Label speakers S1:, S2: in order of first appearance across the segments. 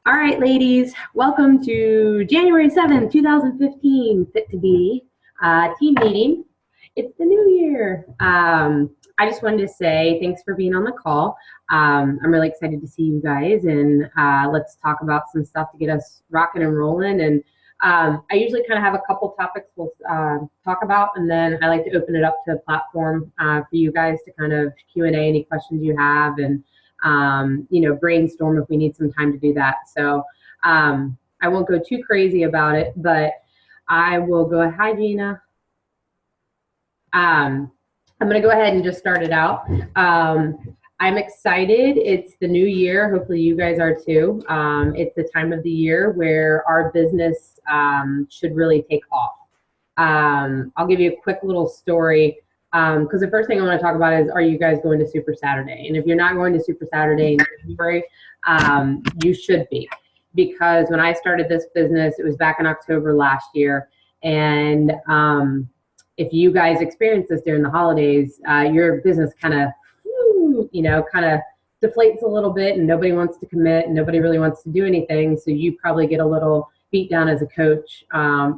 S1: All right, ladies, welcome to January 7th, 2015 Fit2B team meeting. It's the new year. I just wanted to say thanks for being on the call. I'm really excited to see you guys, and let's talk about some stuff to get us rocking and rolling. And I usually kind of have a couple topics we'll talk about, and then I like to open it up to a platform for you guys to kind of Q&A any questions you have, and brainstorm if we need some time to do that. So I won't go too crazy about it, but I will go. Hi, Gina. I'm going to go ahead and just start it out. I'm excited. It's the new year. Hopefully you guys are too. It's the time of the year where our business should really take off. I'll give you a quick little story. Because the first thing I want to talk about is, are you guys going to Super Saturday? And if you're not going to Super Saturday in January, you should be. Because when I started this business, it was back in October last year. And if you guys experience this during the holidays, your business kind of deflates a little bit, and nobody wants to commit, and nobody really wants to do anything. So you probably get a little beat down as a coach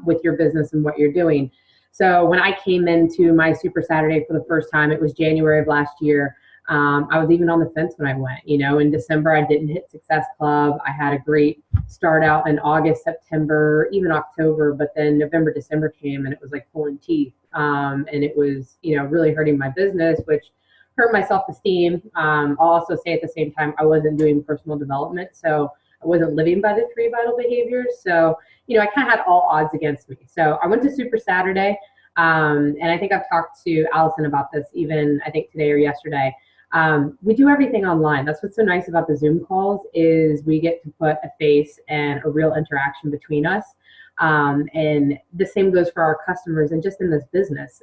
S1: with your business and what you're doing. So when I came into my Super Saturday for the first time, it was January of last year. I was even on the fence when I went. In December, I didn't hit Success Club. I had a great start out in August, September, even October, but then November, December came, and it was like pulling teeth. And it was, really hurting my business, which hurt my self-esteem. I'll also say at the same time, I wasn't doing personal development, so I wasn't living by the 3 vital behaviors. So, I kind of had all odds against me. So I went to Super Saturday, and I think I've talked to Allison about this even, I think today or yesterday. We do everything online. That's what's so nice about the Zoom calls, is we get to put a face and a real interaction between us. And the same goes for our customers and just in this business,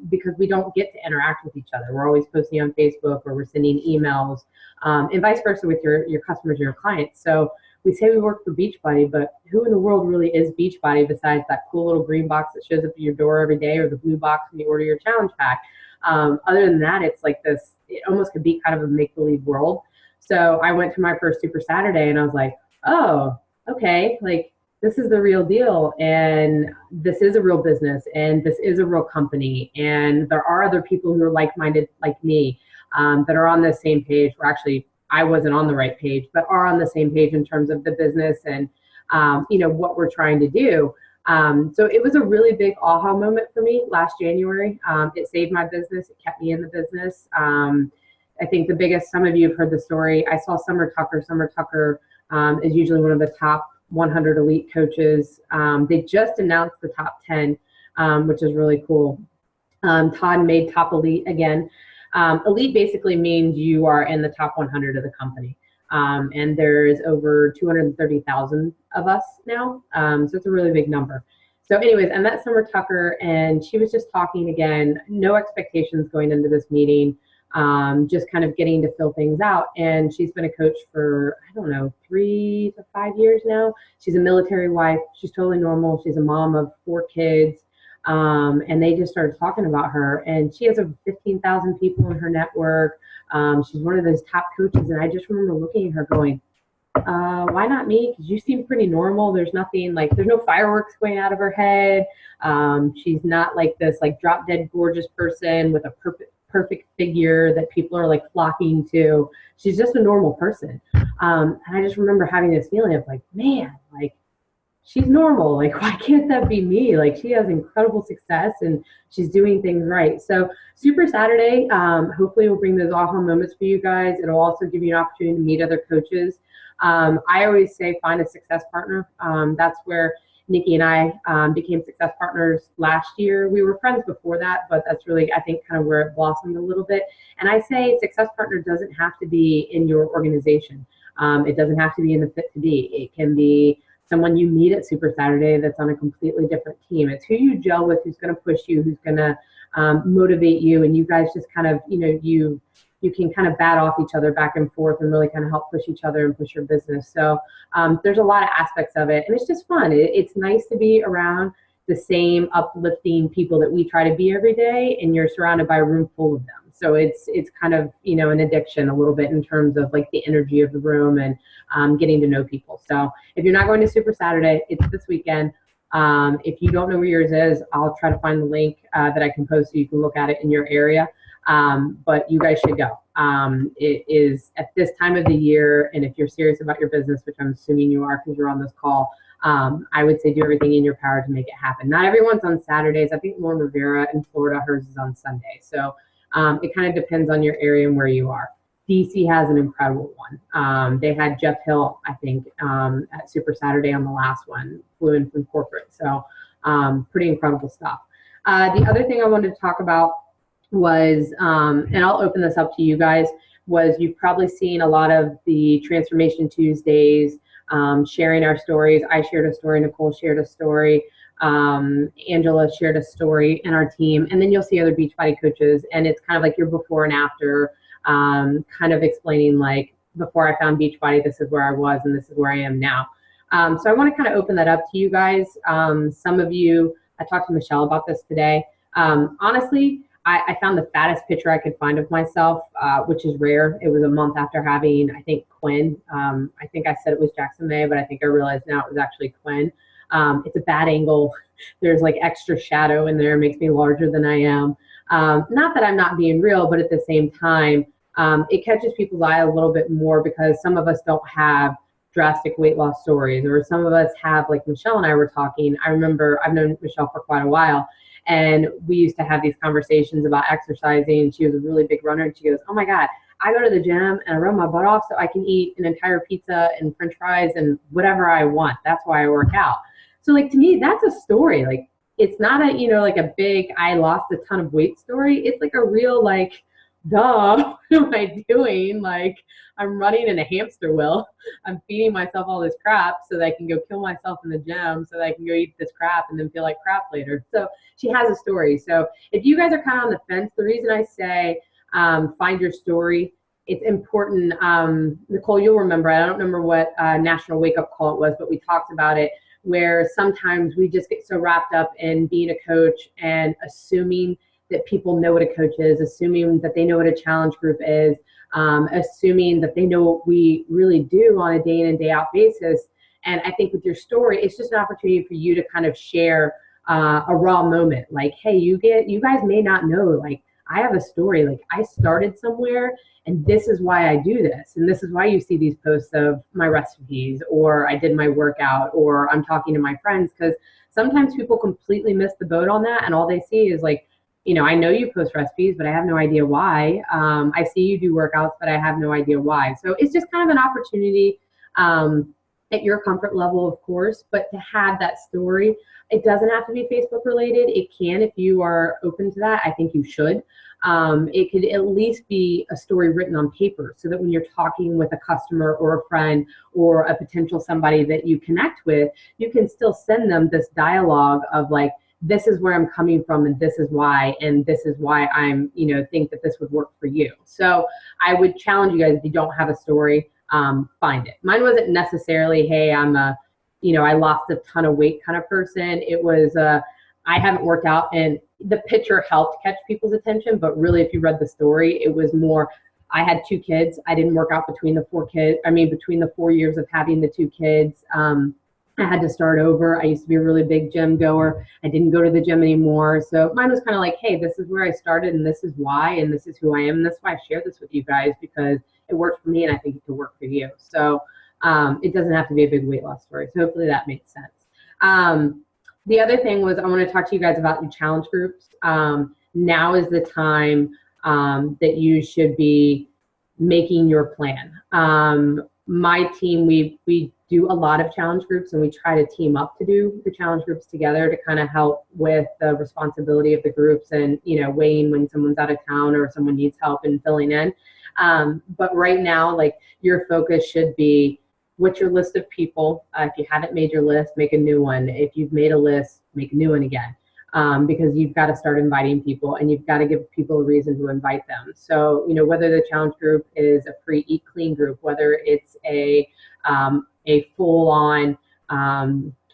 S1: because we don't get to interact with each other. We're always posting on Facebook, or we're sending emails, and vice versa with your customers and your clients. So we say we work for Beachbody, but who in the world really is Beachbody besides that cool little green box that shows up at your door every day, or the blue box when you order your challenge pack? Other than that, it's like this, it almost could be kind of a make-believe world. So I went to my first Super Saturday, and I was like, oh, okay, like this is the real deal, and this is a real business, and this is a real company, and there are other people who are like-minded like me, that are on the same page. Or actually, I wasn't on the right page, but are on the same page in terms of the business and what we're trying to do. So it was a really big aha moment for me last January. It saved my business. It kept me in the business. I think the biggest, some of you have heard the story. I saw Summer Tucker. Summer Tucker is usually one of the top 100 elite coaches. They just announced the top 10, which is really cool. Todd made top elite again. Elite basically means you are in the top 100 of the company. And there's over 230,000 of us now. So it's a really big number. So anyways, I met Summer Tucker, and she was just talking again, no expectations going into this meeting, just kind of getting to fill things out. And she's been a coach for, 3 to 5 years now. She's a military wife. She's totally normal. She's a mom of 4 kids. And they just started talking about her, and she has over 15,000 people in her network. She's one of those top coaches, and I just remember looking at her going, why not me? Because you seem pretty normal. There's nothing there's no fireworks going out of her head. She's not like this drop dead gorgeous person with a perfect figure that people are flocking to. She's just a normal person. And I just remember having this feeling of man, she's normal. Why can't that be me? She has incredible success, and she's doing things right. So Super Saturday, hopefully will bring those aha moments for you guys. It'll also give you an opportunity to meet other coaches. I always say find a success partner. That's where Nikki and I became success partners last year. We were friends before that, but that's really, I think, kind of where it blossomed a little bit. And I say success partner doesn't have to be in your organization. It doesn't have to be in the Fit2B. It can be someone you meet at Super Saturday that's on a completely different team. It's who you gel with, who's going to push you, who's going to motivate you, and you guys just kind of, you can kind of bat off each other back and forth and really kind of help push each other and push your business. So there's a lot of aspects of it, and it's just fun. It's nice to be around the same uplifting people that we try to be every day, and you're surrounded by a room full of them. So it's kind of, you know, an addiction a little bit in terms of like the energy of the room and getting to know people. So if you're not going to Super Saturday, it's this weekend. If you don't know where yours is, I'll try to find the link that I can post so you can look at it in your area. But you guys should go. It is at this time of the year, and if you're serious about your business, which I'm assuming you are because you're on this call, I would say do everything in your power to make it happen. Not everyone's on Saturdays. I think Lauren Rivera in Florida, hers is on Sunday. So it kind of depends on your area and where you are. DC has an incredible one. They had Jeff Hill, I think, at Super Saturday on the last one, flew in from corporate. So pretty incredible stuff. The other thing I wanted to talk about was, and I'll open this up to you guys, was you've probably seen a lot of the Transformation Tuesdays, sharing our stories. I shared a story, Nicole shared a story, Angela shared a story, and our team, and then you'll see other Beachbody coaches, and it's kind of like your before and after, kind of explaining like, before I found Beachbody, this is where I was, and this is where I am now. So I want to kind of open that up to you guys. Some of you, I talked to Michelle about this today. Honestly, I found the fattest picture I could find of myself, which is rare. It was a month after having, I think, Quinn. I think I said it was Jackson May, but I think I realized now it was actually Quinn. It's a bad angle. There's like extra shadow in there. It makes me larger than I am. Not that I'm not being real, but at the same time, it catches people's eye a little bit more because some of us don't have drastic weight loss stories, or some of us have, like Michelle and I were talking. I remember I've known Michelle for quite a while, and we used to have these conversations about exercising. She was a really big runner, and she goes, oh my God, I go to the gym and I run my butt off so I can eat an entire pizza and French fries and whatever I want. That's why I work out. So like, to me, that's a story. Like, it's not a, you know, like a big, I lost a ton of weight story. It's like a real, like, duh, what am I doing? Like, I'm running in a hamster wheel. I'm feeding myself all this crap so that I can go kill myself in the gym, so that I can go eat this crap and then feel like crap later. So she has a story. So if you guys are kind of on the fence, the reason I say find your story, it's important. Nicole, you'll remember, I don't remember what National Wake Up Call it was, but we talked about it, where sometimes we just get so wrapped up in being a coach and assuming that people know what a coach is, assuming that they know what a challenge group is, assuming that they know what we really do on a day in and day out basis. And I think with your story, it's just an opportunity for you to kind of share a raw moment. Like, hey, you guys may not know, like, I have a story, like I started somewhere and this is why I do this. And this is why you see these posts of my recipes, or I did my workout, or I'm talking to my friends, because sometimes people completely miss the boat on that. And all they see is like, you know, I know you post recipes, but I have no idea why. I see you do workouts, but I have no idea why. So it's just kind of an opportunity at your comfort level, of course, but to have that story. It doesn't have to be Facebook related. It can, if you are open to that. I think you should. It could at least be a story written on paper, so that when you're talking with a customer or a friend or a potential somebody that you connect with, you can still send them this dialogue of like, this is where I'm coming from, and this is why I'm, you know, think that this would work for you. So I would challenge you guys, if you don't have a story, find it. Mine wasn't necessarily, hey, I'm a, you know, I lost a ton of weight kind of person. It was, I haven't worked out, and the picture helped catch people's attention. But really, if you read the story, it was more, I had 2 kids. I didn't work out between the 4 years of having the 2 kids. I had to start over. I used to be a really big gym goer. I didn't go to the gym anymore. So mine was kind of like, hey, this is where I started, and this is why, and this is who I am. And that's why I share this with you guys, because it worked for me, and I think it could work for you. So it doesn't have to be a big weight loss story. So hopefully that makes sense. The other thing was, I want to talk to you guys about your challenge groups. Now is the time that you should be making your plan. My team, we do a lot of challenge groups, and we try to team up to do the challenge groups together to kind of help with the responsibility of the groups, and, you know, weighing when someone's out of town or someone needs help and filling in. But right now, like, your focus should be, what's your list of people? If you haven't made your list, make a new one. If you've made a list, make a new one again. Because you've got to start inviting people, and you've got to give people a reason to invite them. So, you know, whether the challenge group is a free Eat Clean group, whether it's a full-on,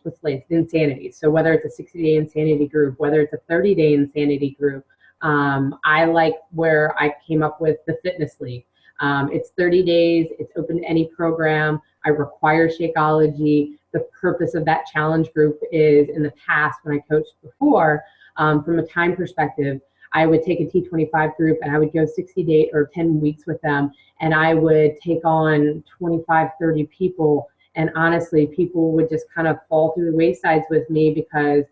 S1: let's say it's insanity. So whether it's a 60-day insanity group, whether it's a 30-day insanity group, I like where I came up with the Fitness League. It's 30 days. It's open to any program. I require Shakeology. The purpose of that challenge group is, in the past when I coached before, from a time perspective, I would take a T25 group and I would go 60 days or 10 weeks with them, and I would take on 25, 30 people. And honestly, people would just kind of fall through the waysides with me because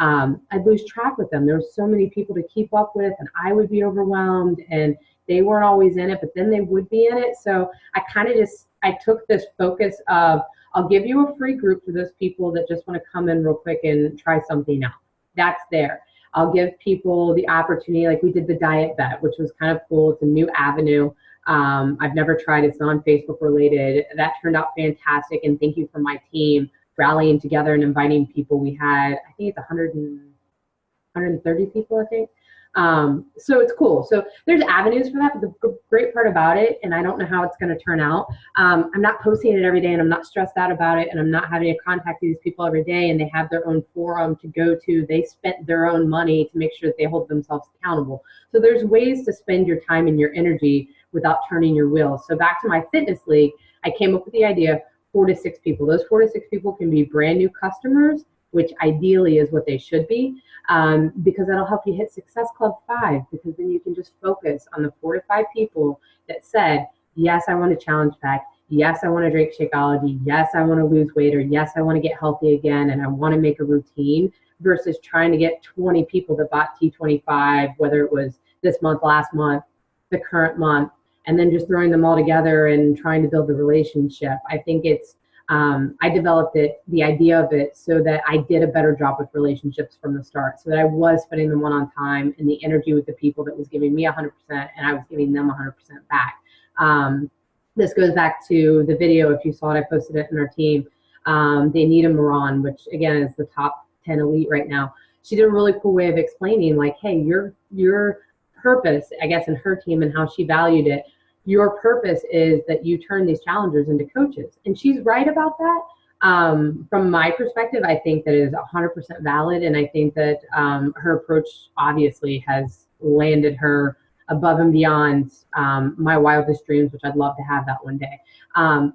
S1: I'd lose track with them. There were so many people to keep up with, and I would be overwhelmed, and they weren't always in it, but then they would be in it. So I took this focus of, I'll give you a free group for those people that just want to come in real quick and try something out. That's there. I'll give people the opportunity, like we did the diet bet, which was kind of cool. It's a new avenue. I've never tried it. It's non-Facebook related. That turned out fantastic. And thank you for my team rallying together and inviting people. We had, I think it's 130 people, I think. So it's cool. So there's avenues for that, but the great part about it, and I don't know how it's going to turn out, I'm not posting it every day, and I'm not stressed out about it, and I'm not having to contact these people every day, and they have their own forum to go to. They spent their own money to make sure that they hold themselves accountable. So there's ways to spend your time and your energy without turning your wheels. So back to my Fitness League, I came up with the idea, 4 to 6 people. Those 4 to 6 people can be brand new customers, which ideally is what they should be, because that'll help you hit Success Club 5, because then you can just focus on the 4 to 5 people that said, yes, I want to challenge pack. Yes, I want to drink Shakeology. Yes, I want to lose weight, or yes, I want to get healthy again, and I want to make a routine, versus trying to get 20 people that bought T25, whether it was this month, last month, the current month, and then just throwing them all together and trying to build a relationship. I think it's, I developed the idea of it so that I did a better job with relationships from the start, so that I was spending them one on time and the energy with the people that was giving me 100%, and I was giving them 100% back. This goes back to the video, if you saw it, I posted it in our team. The Anita Moran, which again is the top 10 elite right now. She did a really cool way of explaining, like, hey, your purpose, I guess, in her team and how she valued it, your purpose is that you turn these challengers into coaches. And she's right about that. From my perspective, I think that it is 100% valid. And I think that her approach obviously has landed her above and beyond my wildest dreams, which I'd love to have that one day.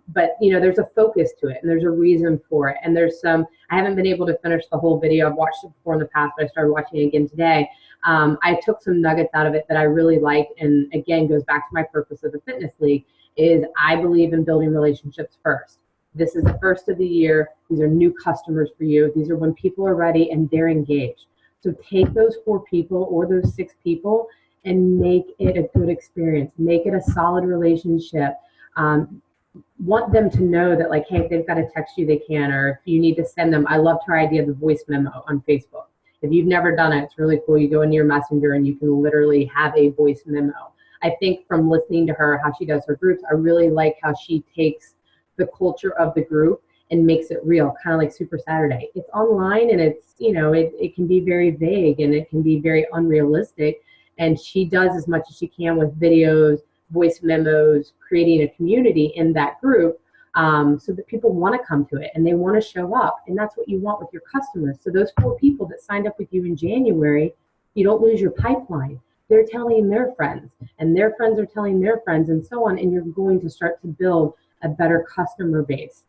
S1: But you know, there's a focus to it, and there's a reason for it. And there's some, I haven't been able to finish the whole video. I've watched it before in the past, but I started watching it again today. I took some nuggets out of it that I really liked, and again, goes back to my purpose of the Fitness League, is I believe in building relationships first. This is the first of the year. These are new customers for you. These are when people are ready and they're engaged. So take those 4 people or those 6 people and make it a good experience. Make it a solid relationship. Want them to know that, like, hey, if they've got to text you, they can, or if you need to send them. I loved her idea of the voice memo on Facebook. If you've never done it, it's really cool. You go into your messenger and you can literally have a voice memo. I think from listening to her, how she does her groups, I really like how she takes the culture of the group and makes it real, kind of like Super Saturday. It's online, and it's, you know, it can be very vague and it can be very unrealistic. And she does as much as she can with videos, voice memos, creating a community in that group, so that people want to come to it and they want to show up. And that's what you want with your customers. So those 4 people that signed up with you in January, you don't lose your pipeline. They're telling their friends, and their friends are telling their friends, and so on. And you're going to start to build a better customer base.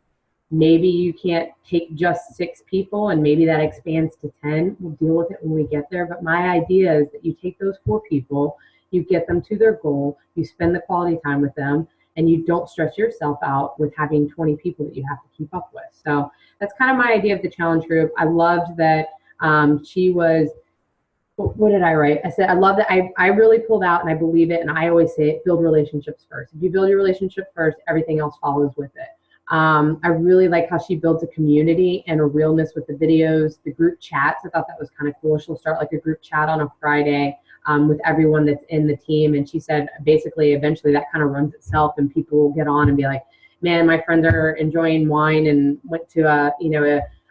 S1: Maybe you can't take just 6 people, and maybe that expands to 10. We'll deal with it when we get there. But my idea is that you take those 4 people, you get them to their goal, you spend the quality time with them, and you don't stress yourself out with having 20 people that you have to keep up with. So that's kind of my idea of the challenge group. I loved that she was, what did I write? I said, I love that I really pulled out, and I believe it, and I always say it, build relationships first. If you build your relationship first, everything else follows with it. I really like how she builds a community and a realness with the videos, the group chats. I thought that was kind of cool. She'll start like a group chat on a Friday with everyone that's in the team. And she said, basically, eventually that kind of runs itself, and people will get on and be like, man, my friends are enjoying wine and went to a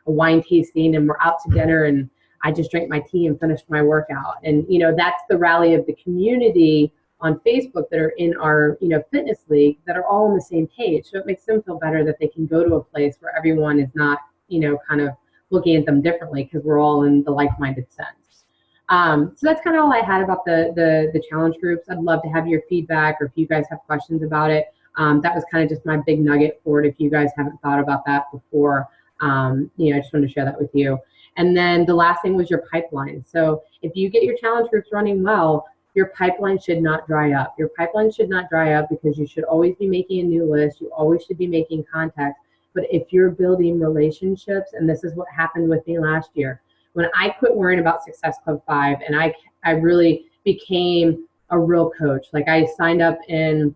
S1: wine tasting, and we're out to dinner, and I just drank my tea and finished my workout. And, you know, that's the rally of the community on Facebook that are in our, Fitness League, that are all on the same page. So it makes them feel better that they can go to a place where everyone is not, kind of looking at them differently, because we're all in the like-minded sense. So that's kind of all I had about the challenge groups. I'd love to have your feedback, or if you guys have questions about it. That was kind of just my big nugget for it. If you guys haven't thought about that before, I just wanted to share that with you. And then the last thing was your pipeline. So if you get your challenge groups running well, your pipeline should not dry up. Your pipeline should not dry up because you should always be making a new list. You always should be making contacts. But if you're building relationships, and this is what happened with me last year, when I quit worrying about Success Club 5 and I really became a real coach. Like I signed up in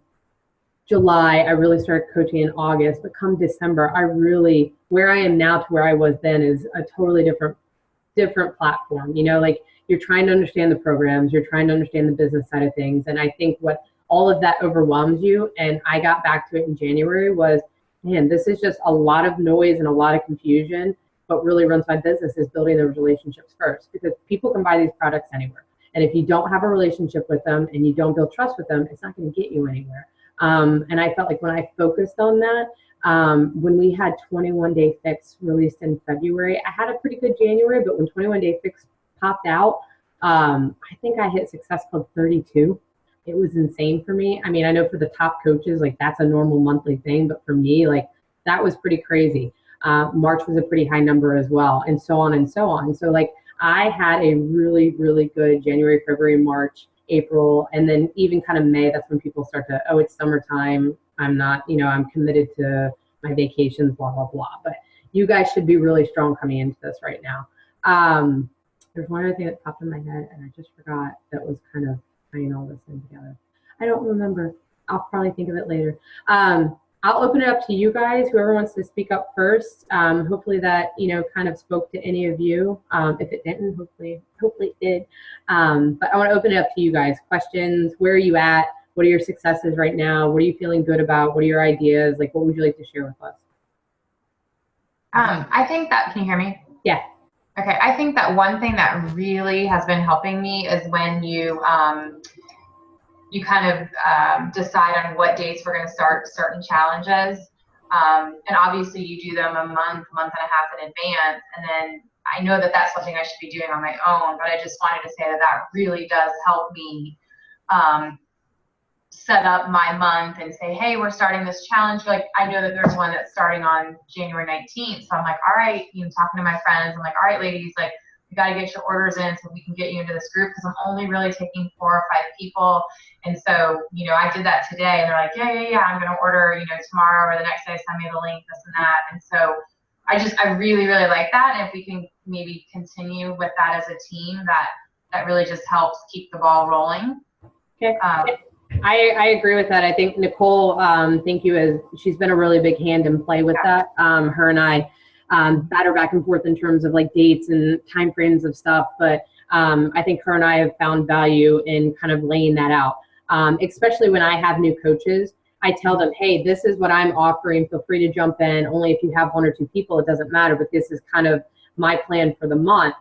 S1: July, I really started coaching in August, but come December, where I am now to where I was then is a totally different platform. Like you're trying to understand the programs, you're trying to understand the business side of things. And I think what all of that overwhelms you, and I got back to it in January, was, man, this is just a lot of noise and a lot of confusion. What really runs my business is building those relationships first, because people can buy these products anywhere. And if you don't have a relationship with them and you don't build trust with them, it's not going to get you anywhere. And I felt like when I focused on that, when we had 21 Day Fix released in February, I had a pretty good January, but when 21 Day Fix popped out, I think I hit Success Club 32. It was insane for me. I mean, I know for the top coaches, like that's a normal monthly thing, but for me, like that was pretty crazy. March was a pretty high number as well, and so on and so on. So like I had a really, really good January, February, March, April, and then even kind of May. That's when people start to, oh, it's summertime. I'm not, I'm committed to my vacations, blah, blah, blah. But you guys should be really strong coming into this right now. There's one other thing that popped in my head, and I just forgot, that was kind of tying all this in together. I don't remember. I'll probably think of it later. I'll open it up to you guys, whoever wants to speak up first. Hopefully that, kind of spoke to any of you. If it didn't, hopefully it did. But I want to open it up to you guys. Questions, where are you at? What are your successes right now? What are you feeling good about? What are your ideas? Like, what would you like to share with us?
S2: I think that, can you hear me?
S1: Yeah.
S2: Okay, I think that one thing that really has been helping me is when you kind of decide on what dates we're going to start certain challenges. And obviously you do them a month and a half in advance. And then I know that that's something I should be doing on my own, but I just wanted to say that that really does help me set up my month and say, hey, we're starting this challenge. Like I know that there's one that's starting on January 19th. So I'm like, all right, talking to my friends, I'm like, all right, ladies, like you got to get your orders in so we can get you into this group, because I'm only really taking 4 or 5 people. And so, I did that today, and they're like, yeah, I'm going to order, tomorrow or the next day, send me the link, this and that. And so I really, really like that. And if we can maybe continue with that as a team, that really just helps keep the ball rolling.
S1: Okay. I agree with that. I think Nicole, thank you, she's been a really big hand in play with that. Her and I batter back and forth in terms of like dates and timeframes of stuff. But I think her and I have found value in kind of laying that out. Especially when I have new coaches, I tell them, hey, this is what I'm offering. Feel free to jump in. Only if you have 1 or 2 people, it doesn't matter. But this is kind of my plan for the month.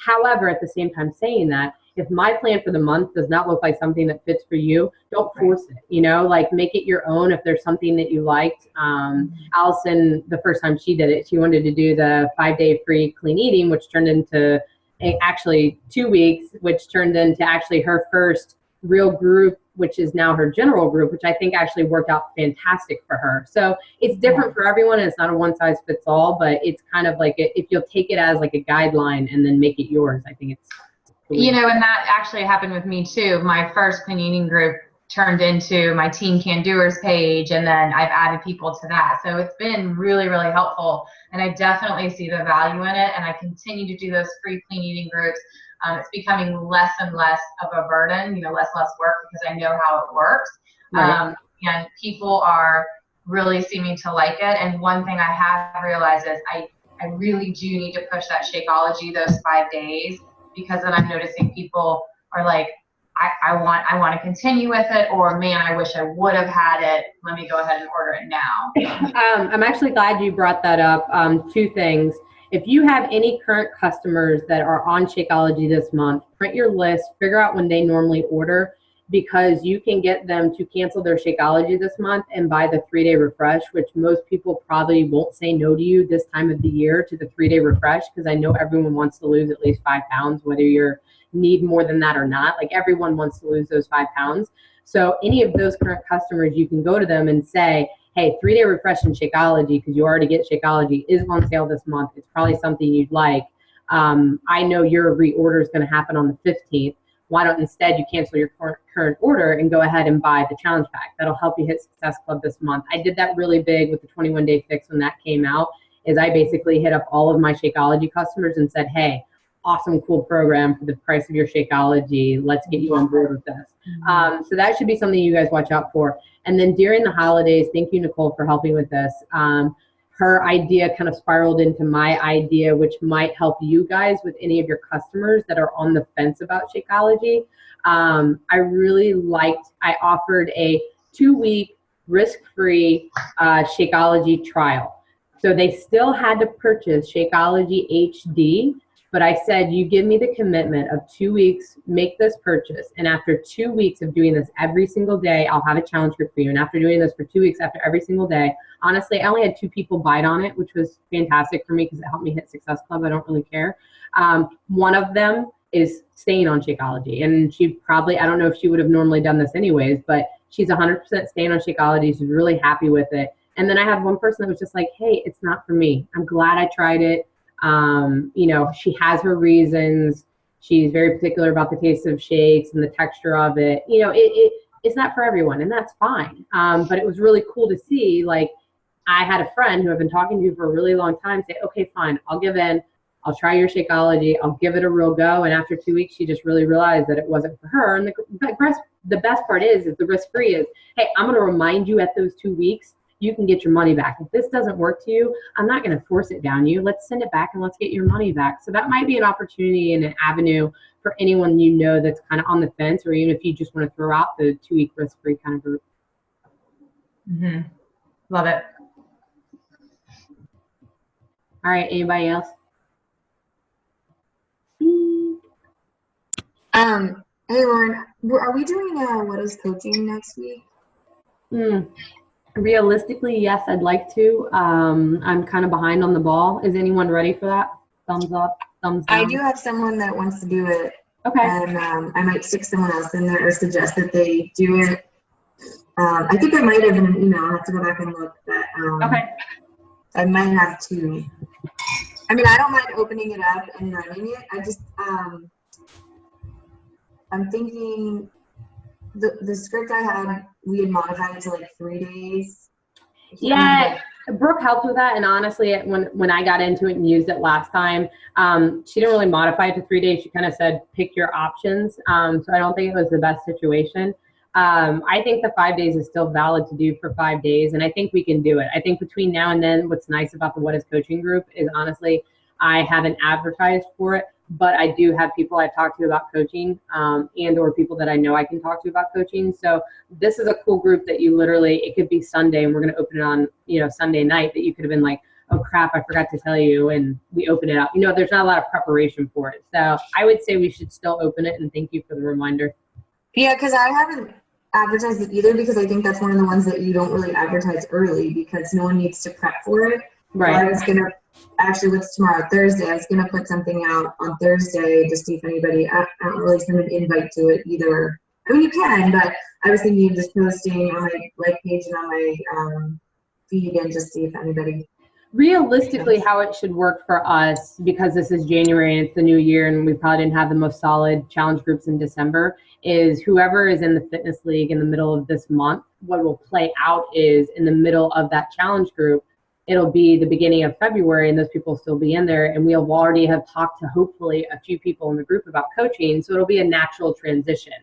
S1: However, at the same time saying that, if my plan for the month does not look like something that fits for you, don't force it, like make it your own. If there's something that you liked, Allison, the first time she did it, she wanted to do the 5-day free clean eating, which turned into actually 2 weeks, which turned into actually her first real group, which is now her general group, which I think actually worked out fantastic for her. So it's different for everyone, and it's not a one size fits all, but it's kind of like if you'll take it as like a guideline and then make it yours, I think it's
S2: and that actually happened with me too. My first clean eating group turned into my Team Can Doers page, and then I've added people to that. So it's been really, really helpful, and I definitely see the value in it, and I continue to do those free clean eating groups. It's becoming less and less of a burden, less and less work, because I know how it works. Right. And people are really seeming to like it. And one thing I have realized is I really do need to push that Shakeology those 5 days, because then I'm noticing people are like, I want to continue with it, or man, I wish I would have had it. Let me go ahead and order it now.
S1: I'm actually glad you brought that up. 2 things. If you have any current customers that are on Shakeology this month, print your list, figure out when they normally order, because you can get them to cancel their Shakeology this month and buy the 3-day refresh, which most people probably won't say no to you this time of the year to the 3-day refresh, because I know everyone wants to lose at least 5 pounds, whether you're need more than that or not. Like everyone wants to lose those 5 pounds. So any of those current customers, you can go to them and say, hey, 3-day refresh in Shakeology, because you already get Shakeology, is on sale this month. It's probably something you'd like. I know your reorder is going to happen on the 15th. Why don't instead you cancel your current order and go ahead and buy the challenge pack? That'll help you hit Success Club this month. I did that really big with the 21-day fix when that came out, is I basically hit up all of my Shakeology customers and said, hey, awesome, cool program for the price of your Shakeology. Let's get you on board with this. So that should be something you guys watch out for. And then during the holidays, thank you, Nicole, for helping with this. Her idea kind of spiraled into my idea, which might help you guys with any of your customers that are on the fence about Shakeology. I really liked, I offered a 2-week risk-free Shakeology trial. So they still had to purchase Shakeology HD, but I said, you give me the commitment of 2 weeks, make this purchase. And after 2 weeks of doing this every single day, I'll have a challenge group for you. And after doing this for 2 weeks, after every single day, honestly, I only had 2 people bite on it, which was fantastic for me because it helped me hit Success Club. I don't really care. One of them is staying on Shakeology. And she probably, I don't know if she would have normally done this anyways, but she's 100% staying on Shakeology. She's really happy with it. And then I had one person that was just like, hey, it's not for me. I'm glad I tried it. You know, she has her reasons. She's very particular about the taste of shakes and the texture of it. You know, it's not for everyone, and that's fine. But it was really cool to see, like, I had a friend who I've been talking to for a really long time say, okay, fine, I'll give in. I'll try your Shakeology. I'll give it a real go. And after 2 weeks, she just really realized that it wasn't for her. And the best part is the risk-free is, hey, I'm going to remind you at those 2 weeks, you can get your money back. If this doesn't work to you, I'm not going to force it down you. Let's send it back and let's get your money back. So that might be an opportunity and an avenue for anyone you know that's kind of on the fence, or even if you just want to throw out the 2-week risk-free kind of group.
S2: Mm-hmm. Love it.
S1: All right, anybody else?
S3: Hey Lauren, are we doing what is coaching next week?
S1: Realistically, yes, I'd like to. I'm kind of behind on the ball. Is anyone ready for that? Thumbs up, thumbs down?
S3: I do have someone that wants to do it.
S1: Okay.
S3: And I might stick someone else in there or suggest that they do it. I think I might have an email. I'll have to go back and look. But,
S1: okay.
S3: I might have to. I mean, I don't mind opening it up and running it. I just, I'm thinking the script I had, we had modified it to like 3 days.
S1: Yeah, Brooke helped with that, and honestly, when I got into it and used it last time, she didn't really modify it to 3 days. She kind of said, pick your options. So I don't think it was the best situation. I think the 5 days is still valid to do for 5 days, and I think we can do it. I think between now and then, what's nice about the What is Coaching group is honestly, I haven't advertised for it, but I do have people I've talked to about coaching, and or people that I know I can talk to about coaching. So this is a cool group that you literally, it could be Sunday and we're going to open it on, Sunday night, that you could have been like, oh crap, I forgot to tell you, and we open it up. There's not a lot of preparation for it. So I would say we should still open it, and thank you for the reminder.
S3: Yeah, because I haven't advertised it either, because I think that's one of the ones that you don't really advertise early because no one needs to prep for it.
S1: Right.
S3: So I was going to, actually, what's tomorrow? Thursday. I was going to put something out on Thursday to see if anybody, I don't really send an invite to it either. I mean, you can, but I was thinking of just posting on my like page and on my feed and just see if anybody.
S1: Realistically, how it should work for us, because this is January and it's the new year and we probably didn't have the most solid challenge groups in December, is whoever is in the fitness league in the middle of this month, what will play out is in the middle of that challenge group, it'll be the beginning of February and those people will still be in there, and we'll already have talked to hopefully a few people in the group about coaching. So it'll be a natural transition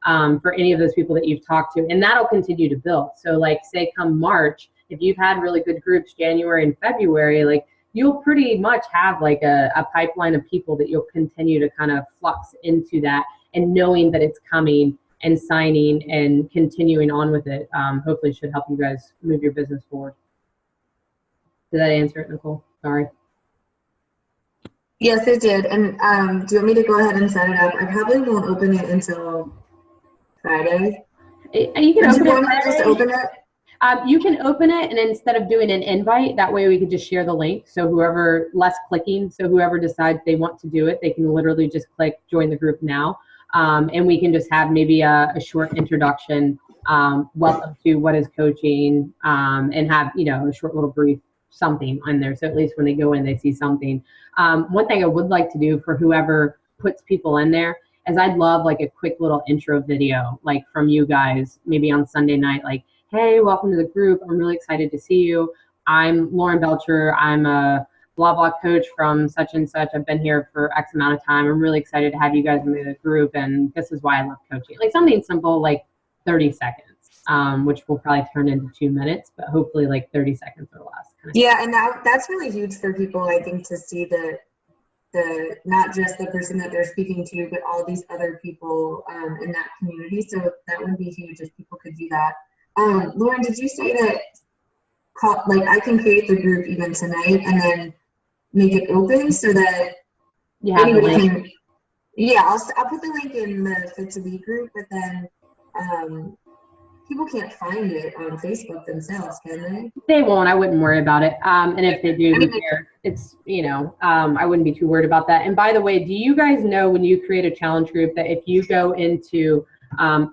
S1: for any of those people that you've talked to, and that'll continue to build. So like say come March, if you've had really good groups January and February, like you'll pretty much have like a pipeline of people that you'll continue to kind of flux into that, and knowing that it's coming and signing and continuing on with it, hopefully should help you guys move your business forward. Did that answer it, Nicole? Sorry.
S3: Yes, it did. And do you want me to go ahead and set it up? I probably won't open it until Friday.
S1: You can open it Friday.
S3: Just open it?
S1: You can open it, and instead of doing an invite, that way we could just share the link. So whoever, less clicking, so whoever decides they want to do it, they can literally just click join the group now. And we can just have maybe a short introduction, welcome to what is coaching, and have, a short little brief something on there. So at least when they go in, they see something. One thing I would like to do for whoever puts people in there is I'd love like a quick little intro video, like from you guys, maybe on Sunday night, like, hey, welcome to the group. I'm really excited to see you. I'm Lauren Belcher. I'm a blah, blah coach from such and such. I've been here for X amount of time. I'm really excited to have you guys in the group. And this is why I love coaching. Like something simple, like 30 seconds, which will probably turn into 2 minutes, but hopefully like 30 seconds or less.
S3: Yeah, and that's really huge for people, I think, to see the not just the person that they're speaking to, but all these other people in that community. So that would be huge if people could do that. Lauren, did you say that I can create the group even tonight and then make it open so that anybody can? Yeah, I'll put the link in the Fit2B group, but then people can't find it on Facebook themselves, can they?
S1: They won't. I wouldn't worry about it. And if they do, it's, I wouldn't be too worried about that. And by the way, do you guys know when you create a challenge group that if you go into,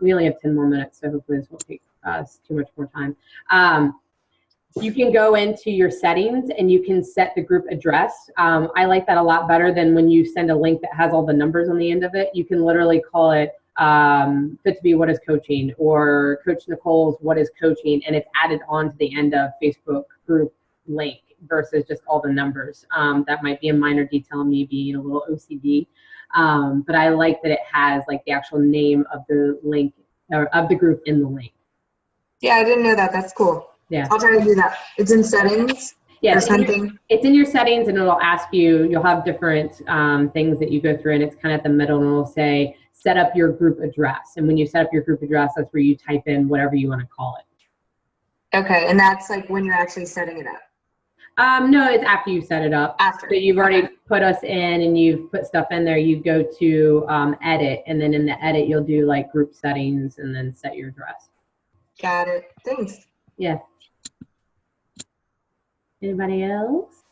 S1: we only have 10 more minutes, so hopefully this won't take us too much more time. You can go into your settings and you can set the group address. I like that a lot better than when you send a link that has all the numbers on the end of it. You can literally call it Fit2B what is coaching, or Coach Nicole's what is coaching, and it's added on to the end of Facebook group link versus just all the numbers. That might be a minor detail, me being a little OCD, but I like that it has like the actual name of the link or of the group in the link.
S3: Yeah, I didn't know that. That's cool.
S1: Yeah,
S3: I'll try to do that. It's in settings.
S1: Yeah,
S3: or something.
S1: It's in your settings, and it'll ask you. You'll have different things that you go through, and it's kind of at the middle, and it'll say set up your group address. And when you set up your group address, that's where you type in whatever you want to call it.
S3: Okay, and that's like when you're actually setting it up.
S1: No, it's after you set it up.
S3: After.
S1: So you've already put us in, and you've put stuff in there. You go to edit, and then in the edit, you'll do like group settings, and then set your address.
S3: Got it. Thanks.
S1: Yeah. Anybody else?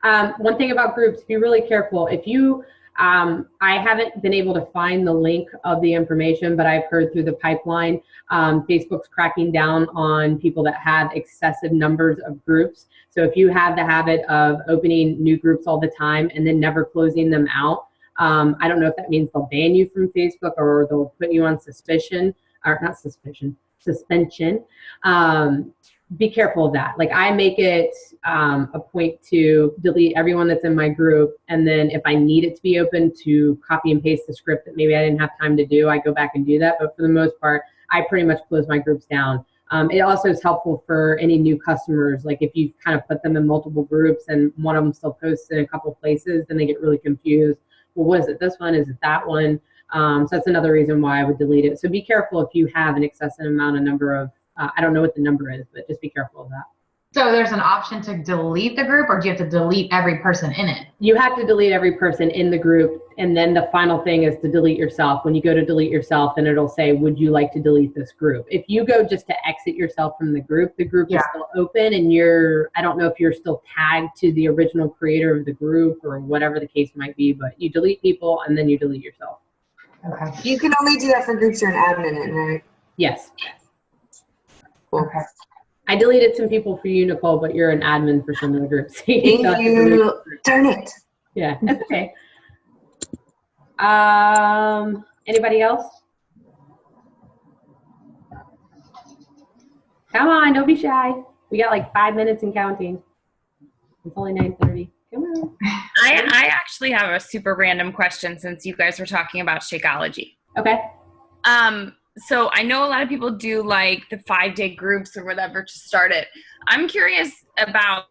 S1: One thing about groups, be really careful. If you, I haven't been able to find the link of the information, but I've heard through the pipeline, Facebook's cracking down on people that have excessive numbers of groups. So if you have the habit of opening new groups all the time and then never closing them out, I don't know if that means they'll ban you from Facebook or they'll put you on suspension. Be careful of that. Like I make it a point to delete everyone that's in my group, and then if I need it to be open, to copy and paste the script that maybe I didn't have time to do, I go back and do that. But for the most part, I pretty much close my groups down. It also is helpful for any new customers. Like if you kind of put them in multiple groups and one of them still posts in a couple places, then they get really confused. Well, what is it? This one? Is it that one? So that's another reason why I would delete it. So be careful if you have an excessive number of, I don't know what the number is, but just be careful of that.
S2: So there's an option to delete the group, or do you have to delete every person in it?
S1: You have to delete every person in the group. And then the final thing is to delete yourself. When you go to delete yourself, then it'll say, would you like to delete this group? If you go just to exit yourself from the group is still open, and I don't know if you're still tagged to the original creator of the group or whatever the case might be, but you delete people and then you delete yourself.
S2: Okay.
S3: You can only do that for groups you're an admin in, right?
S1: Yes.
S2: Okay.
S1: I deleted some people for you, Nicole, but you're an admin for some of the groups.
S3: Thank you. Darn it.
S1: Yeah, that's okay. Anybody else? Come on, don't be shy. We got like 5 minutes and counting. It's only 9:30. Come on.
S4: I actually have a super random question since you guys were talking about Shakeology.
S1: Okay.
S4: So I know a lot of people do like the 5-day groups or whatever to start it. I'm curious about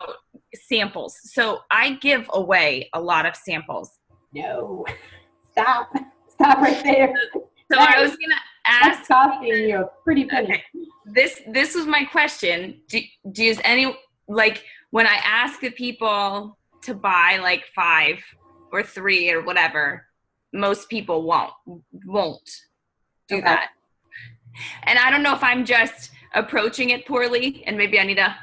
S4: samples. So I give away a lot of samples.
S1: No. Stop. Stop right there.
S4: So I was going to ask.
S1: That's costing you a pretty penny.
S4: Okay. This was my question. Does any, like when I ask the people to buy like 5 or 3 or whatever, most people won't do that. And I don't know if I'm just approaching it poorly and maybe I need to,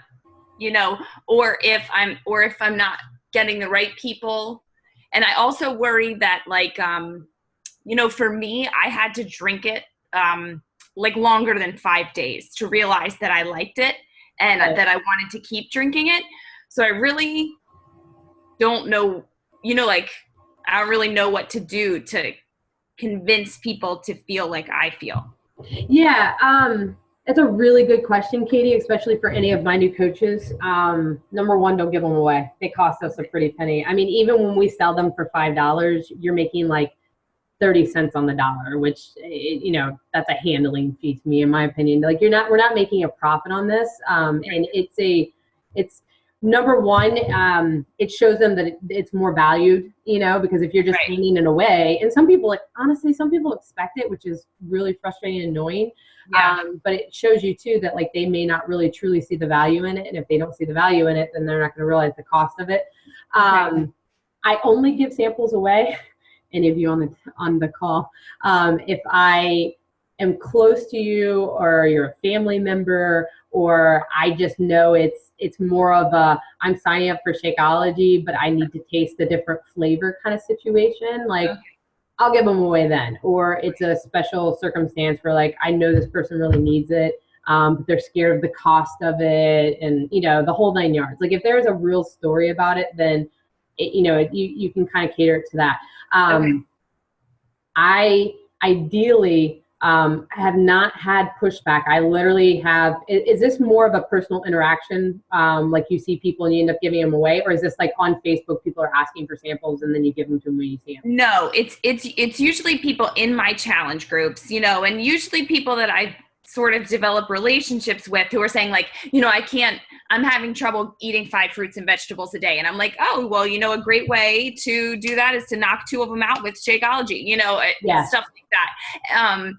S4: or if I'm not getting the right people. And I also worry that for me, I had to drink it longer than 5 days to realize that I liked it and that I wanted to keep drinking it. So I really don't know, I don't really know what to do to convince people to feel like I feel.
S1: Yeah, it's a really good question, Katie, especially for any of my new coaches. Number one, don't give them away. They cost us a pretty penny. I mean, even when we sell them for $5, you're making 30 cents on the dollar, which, that's a handling fee to me, in my opinion. We're not making a profit on this. And it's number one, it shows them that it's more valued, because if you're just handing it away, and some people expect it, which is really frustrating and annoying.
S4: Yeah.
S1: But it shows you too that they may not really truly see the value in it. And if they don't see the value in it, then they're not going to realize the cost of it. I only give samples away. Any of you on the call, if I am close to you or you're a family member, or I just know it's more of a, I'm signing up for Shakeology, but I need to taste a different flavor kind of situation. I'll give them away then. Or it's a special circumstance where I know this person really needs it, but they're scared of the cost of it, and the whole 9 yards. If there's a real story about it, then you can kind of cater it to that. I ideally have not had pushback. I literally have. Is this more of a personal interaction? You see people and you end up giving them away, or is this on Facebook? People are asking for samples and then you give them to them when you see them.
S4: No, it's usually people in my challenge groups, and usually people that I sort of develop relationships with who are saying I'm having trouble eating 5 fruits and vegetables a day. And I'm like, oh, well, a great way to do that is to knock 2 of them out with Shakeology, stuff like that.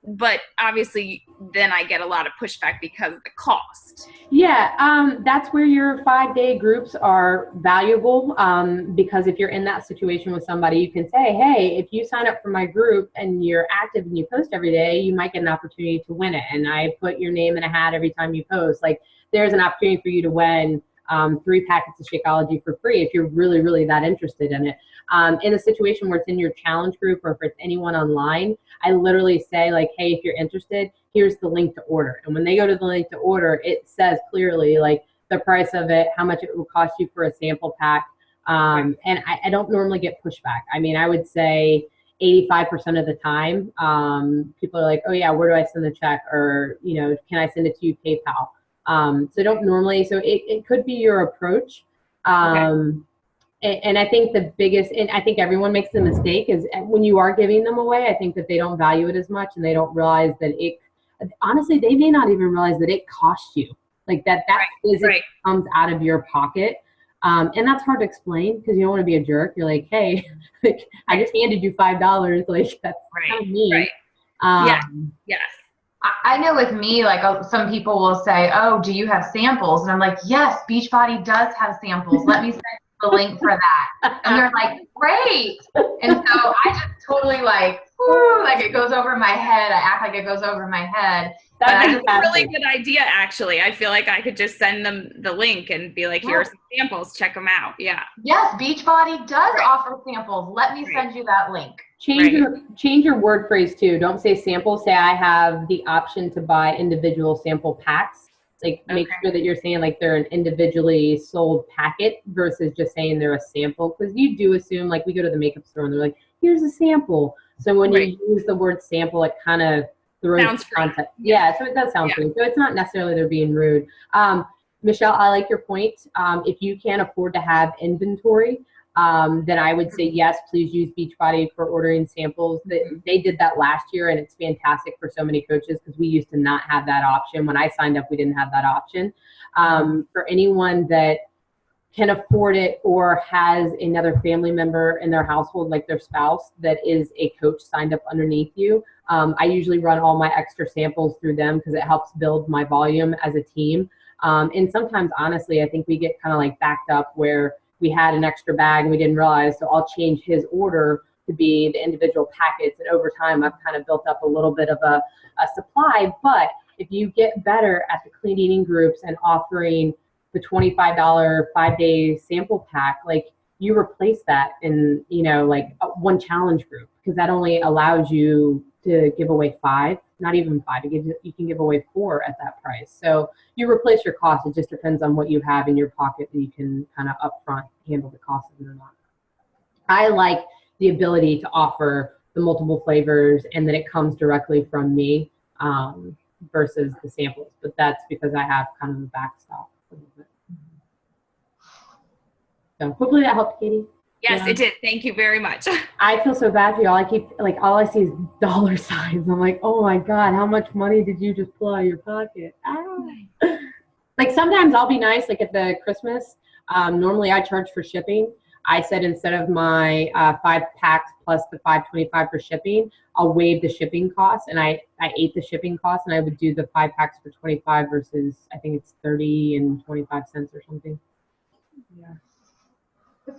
S4: But obviously then I get a lot of pushback because of the cost.
S1: Yeah, that's where your 5-day groups are valuable, because if you're in that situation with somebody, you can say, hey, if you sign up for my group and you're active and you post every day, you might get an opportunity to win it. And I put your name in a hat every time you post. There's an opportunity for you to win 3 packets of Shakeology for free if you're really, really that interested in it. In a situation where it's in your challenge group or if it's anyone online, I literally say hey, if you're interested, here's the link to order. And when they go to the link to order, it says clearly the price of it, how much it will cost you for a sample pack. And I don't normally get pushback. I mean, I would say 85% of the time, people are oh yeah, where do I send the check? Or, can I send it to you PayPal? So don't normally, so it could be your approach. And I think the biggest, and I think everyone makes the mistake, is when you are giving them away, I think that they don't value it as much and they don't realize that honestly, they may not even realize that it costs you. That physically comes out of your pocket. And that's hard to explain because you don't want to be a jerk. You're hey, I just handed you $5. That's kind of mean.
S4: Yes.
S2: I know with me, some people will say, oh, do you have samples? And I'm like, yes, Beachbody does have samples. Let me send you the link for that. And they're like, great. And so I just totally it goes over my head. I act like it goes over my head.
S4: That's a really good idea, actually. I feel like I could just send them the link and be here are some samples. Check them out. Yeah.
S2: Yes, Beachbody does offer samples. Let me send you that link.
S1: Change your word phrase too. Don't say sample. Say I have the option to buy individual sample packs. Make sure that you're saying they're an individually sold packet versus just saying they're a sample. Because you do assume we go to the makeup store and they're here's a sample. So when you use the word sample, it kind of throws context. Yeah, so it does sound rude. So it's not necessarily they're being rude. Michelle, I like your point. If you can't afford to have inventory, then I would say yes, please use Beachbody for ordering samples. They did that last year, and it's fantastic for so many coaches because we used to not have that option. When I signed up, we didn't have that option. For anyone that can afford it or has another family member in their household, like their spouse, that is a coach signed up underneath you, I usually run all my extra samples through them because it helps build my volume as a team. And sometimes, honestly, I think we get kind of backed up where we had an extra bag and we didn't realize, so I'll change his order to be the individual packets. And over time, I've kind of built up a little bit of a supply, but if you get better at the clean eating groups and offering the $25 5-day sample pack, like you replace that in, you know, like one challenge group, because that only allows you to give away 5, not even 5, you can give away 4 at that price. So you replace your cost. It just depends on what you have in your pocket that you can kind of upfront handle the cost of it or not. I like the ability to offer the multiple flavors and that it comes directly from me versus the samples, but that's because I have kind of the backstop a little bit. So hopefully that helped, Katie.
S4: Yes, it did. Thank you very much.
S1: I feel so bad for y'all. I keep, like, all I see is dollar signs. I'm like, oh my God, how much money did you just pull out of your pocket? Ah. Like sometimes I'll be nice, like at the Christmas, normally I charge for shipping. I said instead of my 5 packs plus the $5.25 for shipping, I'll waive the shipping cost, and I ate the shipping cost, and I would do the 5 packs for $25 versus I think it's 30 and 25 cents or something.
S2: Yeah.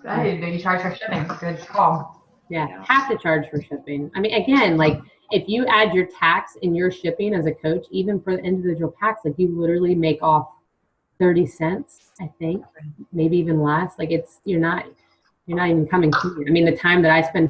S2: I didn't think you charge for shipping. Good call.
S1: Yeah, have to charge for shipping. I mean, again, like if you add your tax and your shipping as a coach, even for the individual packs, like you literally make off 30 cents, I think, maybe even less. Like you're not even coming to it. I mean, the time that I spend